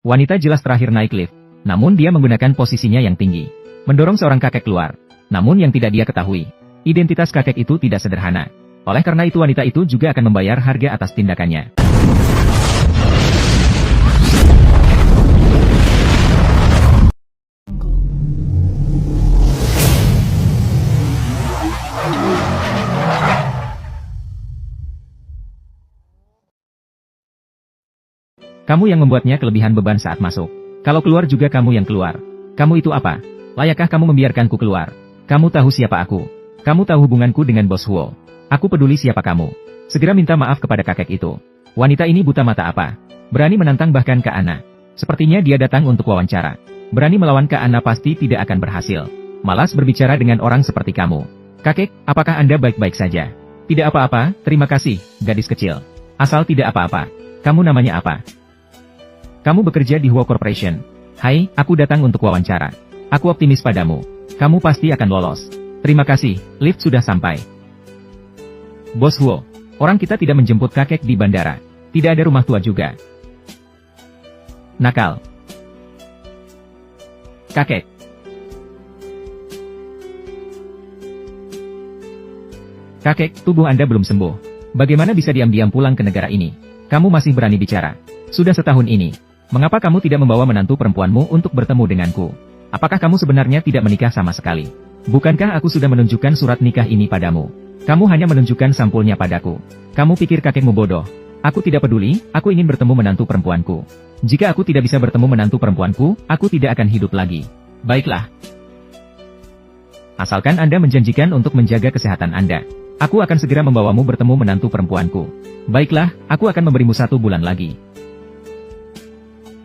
Wanita jelas terakhir naik lift. Namun dia menggunakan posisinya yang tinggi. Mendorong seorang kakek keluar. Namun yang tidak dia ketahui, identitas kakek itu tidak sederhana. Oleh karena itu wanita itu juga akan membayar harga atas tindakannya. Kamu yang membuatnya kelebihan beban saat masuk. Kalau keluar juga kamu yang keluar. Kamu itu apa? Layakkah kamu membiarkanku keluar? Kamu tahu siapa aku? Kamu tahu hubunganku dengan Bos Huo? Aku peduli siapa kamu. Segera minta maaf kepada kakek itu. Wanita ini buta mata apa? Berani menantang bahkan Kak Ana. Sepertinya dia datang untuk wawancara. Berani melawan Kak Ana pasti tidak akan berhasil. Malas berbicara dengan orang seperti kamu. Kakek, apakah Anda baik-baik saja? Tidak apa-apa, terima kasih, gadis kecil. Asal tidak apa-apa. Kamu namanya apa? Kamu bekerja di Huo Corporation. Hai, aku datang untuk wawancara. Aku optimis padamu. Kamu pasti akan lolos. Terima kasih, lift sudah sampai. Bos Huo, orang kita tidak menjemput kakek di bandara. Tidak ada rumah tua juga. Nakal. Kakek. Kakek, tubuh Anda belum sembuh. Bagaimana bisa diam-diam pulang ke negara ini? Kamu masih berani bicara. Sudah setahun ini. Mengapa kamu tidak membawa menantu perempuanmu untuk bertemu denganku? Apakah kamu sebenarnya tidak menikah sama sekali? Bukankah aku sudah menunjukkan surat nikah ini padamu? Kamu hanya menunjukkan sampulnya padaku. Kamu pikir kakekmu bodoh? Aku tidak peduli, aku ingin bertemu menantu perempuanku. Jika aku tidak bisa bertemu menantu perempuanku, aku tidak akan hidup lagi. Baiklah. Asalkan Anda menjanjikan untuk menjaga kesehatan Anda. Aku akan segera membawamu bertemu menantu perempuanku. Baiklah, aku akan memberimu 1 bulan lagi.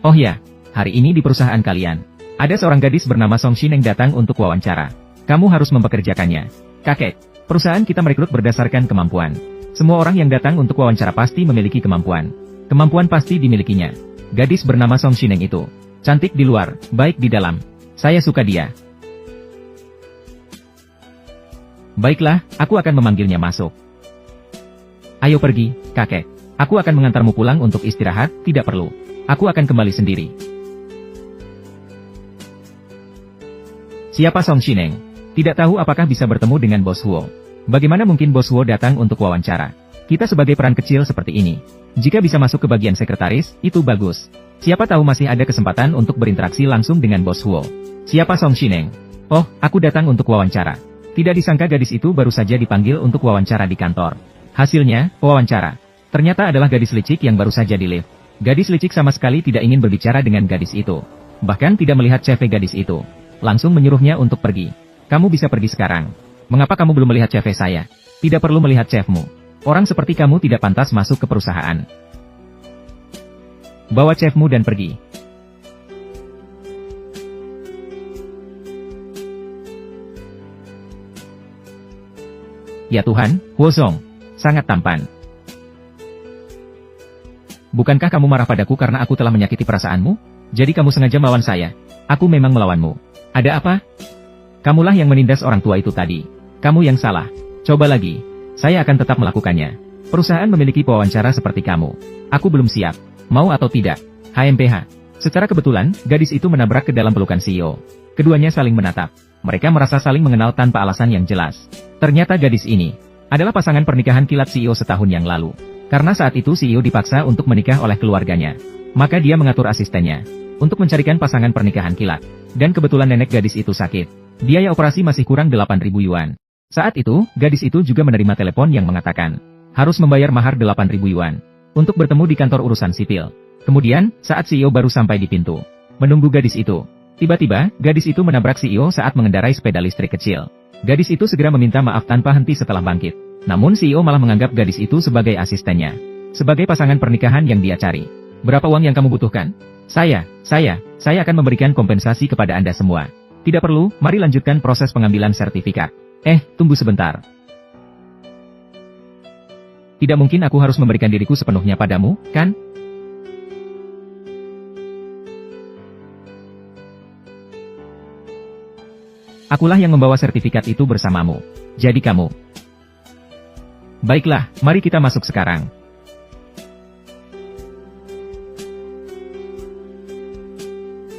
Oh ya, hari ini di perusahaan kalian, ada seorang gadis bernama Song Shin yang datang untuk wawancara. Kamu harus mempekerjakannya. Kakek, perusahaan kita merekrut berdasarkan kemampuan. Semua orang yang datang untuk wawancara pasti memiliki kemampuan. Kemampuan pasti dimilikinya. Gadis bernama Song Shin yang itu, cantik di luar, baik di dalam. Saya suka dia. Baiklah, aku akan memanggilnya masuk. Ayo pergi, kakek. Aku akan mengantarmu pulang untuk istirahat, tidak perlu. Aku akan kembali sendiri. Siapa Song Shineng? Tidak tahu apakah bisa bertemu dengan Bos Huo. Bagaimana mungkin Bos Huo datang untuk wawancara? Kita sebagai peran kecil seperti ini. Jika bisa masuk ke bagian sekretaris, itu bagus. Siapa tahu masih ada kesempatan untuk berinteraksi langsung dengan Bos Huo. Siapa Song Shineng? Oh, aku datang untuk wawancara. Tidak disangka gadis itu baru saja dipanggil untuk wawancara di kantor. Hasilnya, wawancara. Ternyata adalah gadis licik yang baru saja di lift. Gadis licik sama sekali tidak ingin berbicara dengan gadis itu. Bahkan tidak melihat CV gadis itu. Langsung menyuruhnya untuk pergi. Kamu bisa pergi sekarang. Mengapa kamu belum melihat CV saya? Tidak perlu melihat CV-mu. Orang seperti kamu tidak pantas masuk ke perusahaan. Bawa CV-mu dan pergi. Ya Tuhan, Huo Zong. Sangat tampan. Bukankah kamu marah padaku karena aku telah menyakiti perasaanmu? Jadi kamu sengaja melawan saya. Aku memang melawanmu. Ada apa? Kamulah yang menindas orang tua itu tadi. Kamu yang salah. Coba lagi. Saya akan tetap melakukannya. Perusahaan memiliki pewawancara seperti kamu. Aku belum siap. Mau atau tidak? HMPH. Secara kebetulan, gadis itu menabrak ke dalam pelukan CEO. Keduanya saling menatap. Mereka merasa saling mengenal tanpa alasan yang jelas. Ternyata gadis ini adalah pasangan pernikahan kilat CEO setahun yang lalu. Karena saat itu CEO dipaksa untuk menikah oleh keluarganya. Maka dia mengatur asistennya untuk mencarikan pasangan pernikahan kilat. Dan kebetulan nenek gadis itu sakit. Biaya operasi masih kurang 8.000 yuan. Saat itu, gadis itu juga menerima telepon yang mengatakan harus membayar mahar 8.000 yuan untuk bertemu di kantor urusan sipil. Kemudian, saat CEO baru sampai di pintu, menunggu gadis itu. Tiba-tiba, gadis itu menabrak CEO saat mengendarai sepeda listrik kecil. Gadis itu segera meminta maaf tanpa henti setelah bangkit. Namun CEO malah menganggap gadis itu sebagai asistennya. Sebagai pasangan pernikahan yang dia cari. Berapa uang yang kamu butuhkan? Saya akan memberikan kompensasi kepada Anda semua. Tidak perlu, mari lanjutkan proses pengambilan sertifikat. Tunggu sebentar. Tidak mungkin aku harus memberikan diriku sepenuhnya padamu, kan? Akulah yang membawa sertifikat itu bersamamu. Jadi kamu. Baiklah, mari kita masuk sekarang.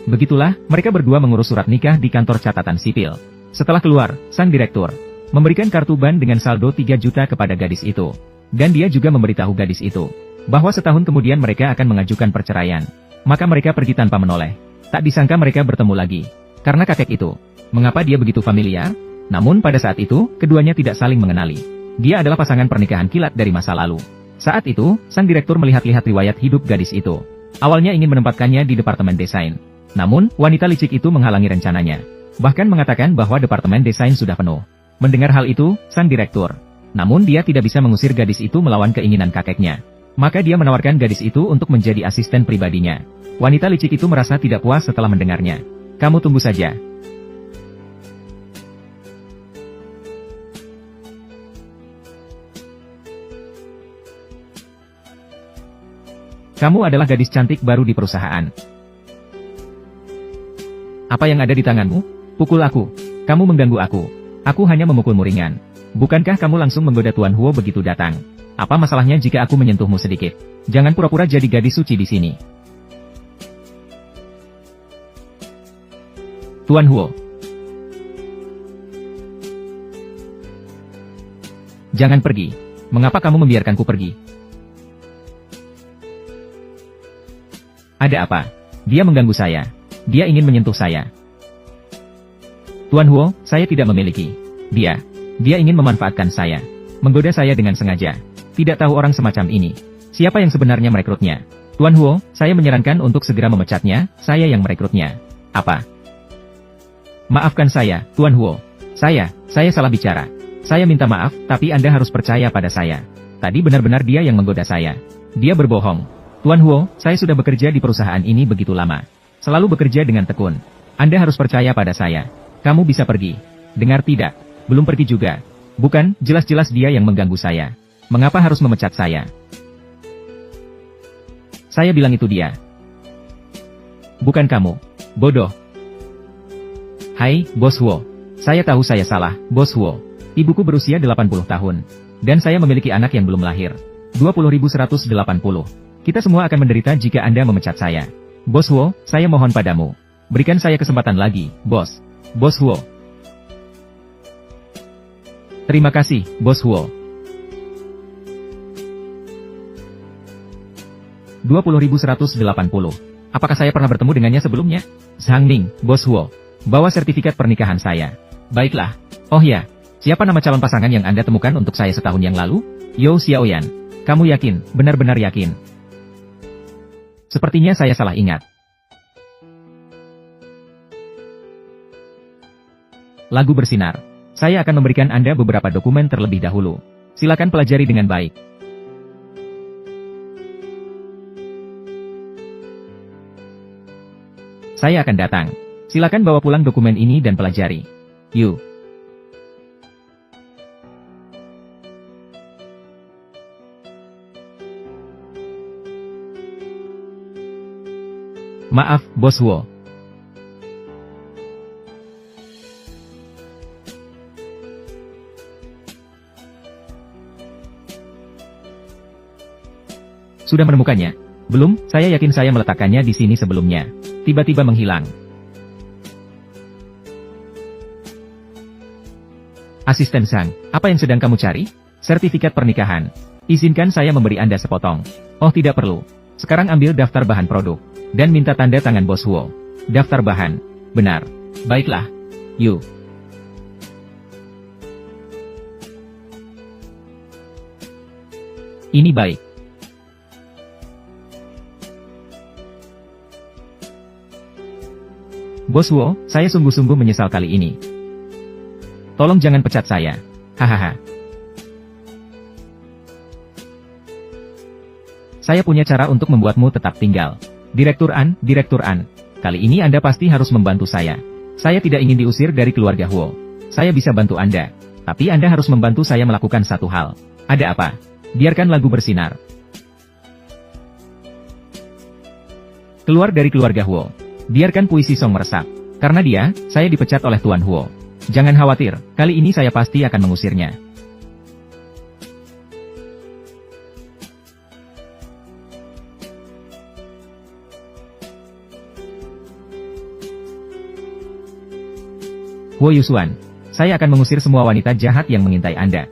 Begitulah, mereka berdua mengurus surat nikah di kantor catatan sipil. Setelah keluar, sang direktur memberikan kartu ban dengan saldo 3 juta kepada gadis itu. Dan dia juga memberitahu gadis itu bahwa setahun kemudian mereka akan mengajukan perceraian. Maka mereka pergi tanpa menoleh. Tak disangka mereka bertemu lagi. Karena kakek itu, mengapa dia begitu familiar? Namun pada saat itu, keduanya tidak saling mengenali. Dia adalah pasangan pernikahan kilat dari masa lalu. Saat itu, sang direktur melihat-lihat riwayat hidup gadis itu. Awalnya ingin menempatkannya di departemen desain. Namun, wanita licik itu menghalangi rencananya. Bahkan mengatakan bahwa departemen desain sudah penuh. Mendengar hal itu, sang direktur. Namun dia tidak bisa mengusir gadis itu melawan keinginan kakeknya. Maka dia menawarkan gadis itu untuk menjadi asisten pribadinya. Wanita licik itu merasa tidak puas setelah mendengarnya. Kamu tunggu saja. Kamu adalah gadis cantik baru di perusahaan. Apa yang ada di tanganmu? Pukul aku. Kamu mengganggu aku. Aku hanya memukulmu ringan. Bukankah kamu langsung menggoda Tuan Huo begitu datang? Apa masalahnya jika aku menyentuhmu sedikit? Jangan pura-pura jadi gadis suci di sini. Tuan Huo. Jangan pergi. Mengapa kamu membiarkanku pergi? Ada apa? Dia mengganggu saya. Dia ingin menyentuh saya. Tuan Huo, saya tidak memiliki. Dia ingin memanfaatkan saya. Menggoda saya dengan sengaja. Tidak tahu orang semacam ini. Siapa yang sebenarnya merekrutnya? Tuan Huo, saya menyarankan untuk segera memecatnya, saya yang merekrutnya. Apa? Maafkan saya, Tuan Huo. Saya salah bicara. Saya minta maaf, tapi Anda harus percaya pada saya. Tadi benar-benar dia yang menggoda saya. Dia berbohong. Tuan Huo, saya sudah bekerja di perusahaan ini begitu lama. Selalu bekerja dengan tekun. Anda harus percaya pada saya. Kamu bisa pergi. Dengar tidak? Belum pergi juga. Bukan, jelas-jelas dia yang mengganggu saya. Mengapa harus memecat saya? Saya bilang itu dia. Bukan kamu. Bodoh. Hai, Bos Huo. Saya tahu saya salah, Bos Huo. Ibuku berusia 80 tahun. Dan saya memiliki anak yang belum lahir. 20.180. Kita semua akan menderita jika Anda memecat saya. Bos Huo, saya mohon padamu. Berikan saya kesempatan lagi, Bos. Bos Huo. Terima kasih, Bos Huo. 20.180. Apakah saya pernah bertemu dengannya sebelumnya? Zhang Ning, Bos Huo. Bawa sertifikat pernikahan saya. Baiklah. Oh ya, siapa nama calon pasangan yang Anda temukan untuk saya setahun yang lalu? Yo Xiaoyan. Kamu yakin, benar-benar yakin? Sepertinya saya salah ingat. Lagu bersinar. Saya akan memberikan Anda beberapa dokumen terlebih dahulu. Silakan pelajari dengan baik. Saya akan datang. Silakan bawa pulang dokumen ini dan pelajari. Yuk. Maaf, Bos Huo. Sudah menemukannya? Belum, saya yakin saya meletakkannya di sini sebelumnya. Tiba-tiba menghilang. Asisten Sang, apa yang sedang kamu cari? Sertifikat pernikahan. Izinkan saya memberi Anda sepotong. Oh tidak perlu. Sekarang ambil daftar bahan produk. Dan minta tanda tangan Bos Huo. Daftar bahan. Benar. Baiklah. Yuk. Ini baik. Bos Huo, saya sungguh-sungguh menyesal kali ini. Tolong jangan pecat saya. Hahaha. Saya punya cara untuk membuatmu tetap tinggal. Direktur An, kali ini Anda pasti harus membantu saya. Saya tidak ingin diusir dari keluarga Huo. Saya bisa bantu Anda. Tapi Anda harus membantu saya melakukan satu hal. Ada apa? Biarkan lagu bersinar. Keluar dari keluarga Huo. Biarkan puisi Song meresap. Karena dia, saya dipecat oleh Tuan Huo. Jangan khawatir, kali ini saya pasti akan mengusirnya. Wo Yusuan, saya akan mengusir semua wanita jahat yang mengintai Anda.